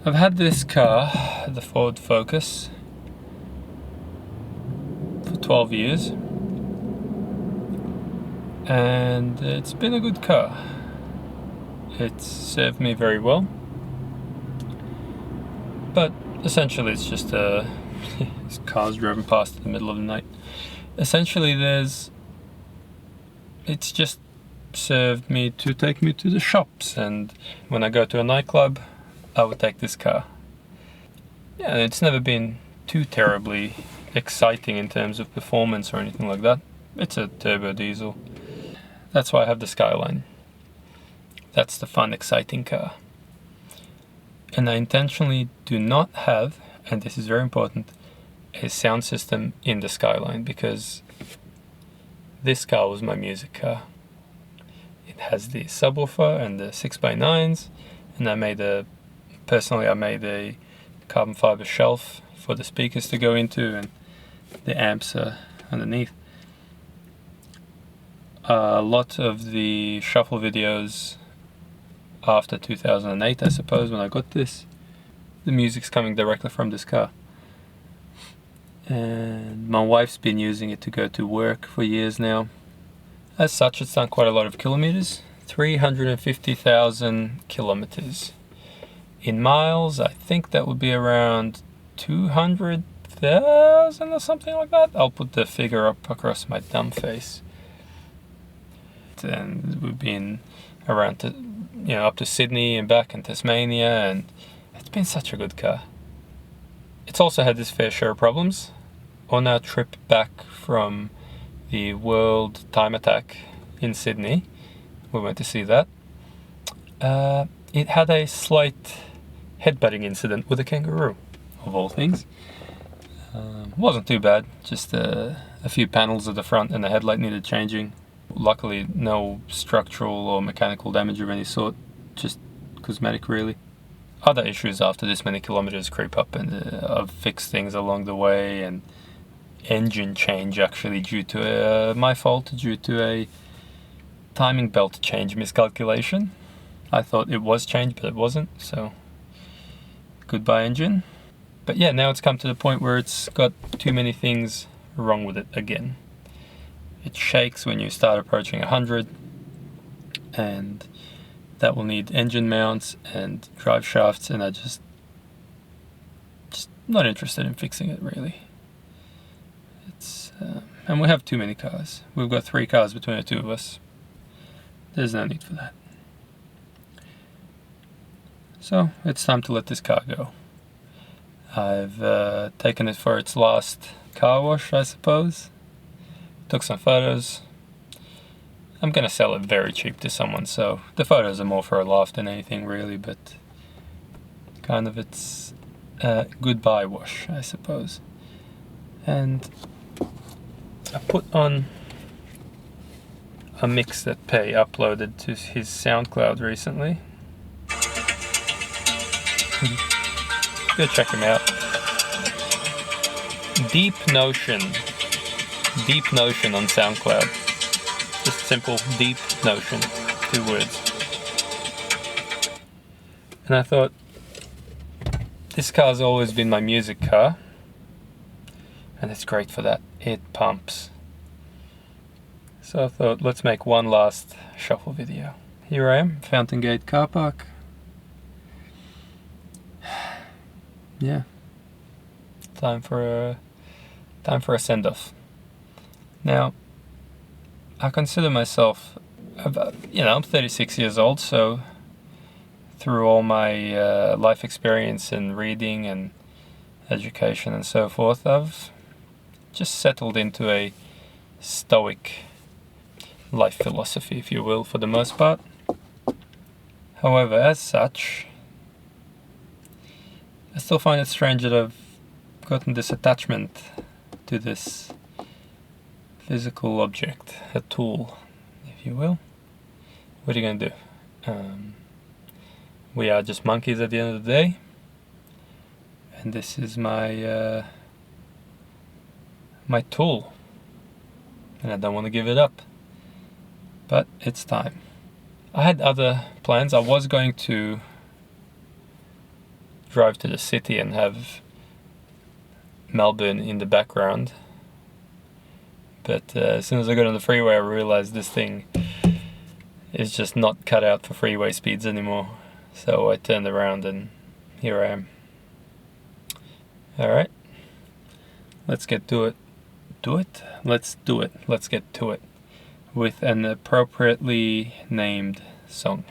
I've had this car, the Ford Focus, for 12 years, and it's been a good car. It's served me very well, but essentially it's just this car's driven past in the middle of the night. Essentially it's just served me to take me to the shops, and when I go to a nightclub I would take this car. Yeah, it's never been too terribly exciting in terms of performance or anything like that. It's a turbo diesel. That's why I have the Skyline. That's the fun, exciting car. And I intentionally do not have, and this is very important, a sound system in the Skyline, because this car was my music car. It has the subwoofer and the 6x9s, and I made a carbon fiber shelf for the speakers to go into, and the amps are underneath. A lot of the shuffle videos after 2008, I suppose, when I got this, the music's coming directly from this car. And my wife's been using it to go to work for years now. As such, it's done quite a lot of kilometers. 350,000 kilometers. In miles, I think that would be around 200,000 or something like that. I'll put the figure up across my dumb face. And we've been around up to Sydney and back, and Tasmania, and it's been such a good car. It's also had its fair share of problems. On our trip back from the World Time Attack in Sydney, we went to see that. It had a slight headbutting incident with a kangaroo, of all things. Wasn't too bad, just a few panels at the front and the headlight needed changing. Luckily no structural or mechanical damage of any sort, just cosmetic really. Other issues after this many kilometers creep up, and I've fixed things along the way, and engine change actually due to my fault, due to a timing belt change miscalculation. I thought it was changed, but it wasn't, so goodbye engine. But yeah, now it's come to the point where it's got too many things wrong with it again. It shakes when you start approaching 100, and that will need engine mounts and drive shafts, and I just not interested in fixing it really. It's and we have too many cars. We've got 3 cars between the two of us. There's no need for that. So it's time to let this car go. I've taken it for its last car wash, I suppose. Took some photos. I'm gonna sell it very cheap to someone, so the photos are more for a laugh than anything really, but kind of its goodbye wash, I suppose. And I put on a mix that Pei uploaded to his SoundCloud recently. Go check him out. Deep Notion on SoundCloud. Just simple, Deep Notion, 2 words. And I thought, this car's always been my music car, and it's great for that. It pumps. So I thought, let's make one last shuffle video. Here I am, Fountain Gate car park. Yeah, time for a send-off. Now, I consider myself, I'm 36 years old, so through all my life experience and reading and education and so forth, I've just settled into a stoic life philosophy, if you will, for the most part. However, as such, I still find it strange that I've gotten this attachment to this physical object, a tool, if you will. What are you going to do? We are just monkeys at the end of the day, and this is my my tool, and I don't want to give it up, but it's time. I had other plans. I was going to drive to the city and have Melbourne in the background. But as soon as I got on the freeway, I realized this thing is just not cut out for freeway speeds anymore. So I turned around and here I am. Alright, let's get to it. Let's do it. Let's get to it with an appropriately named song.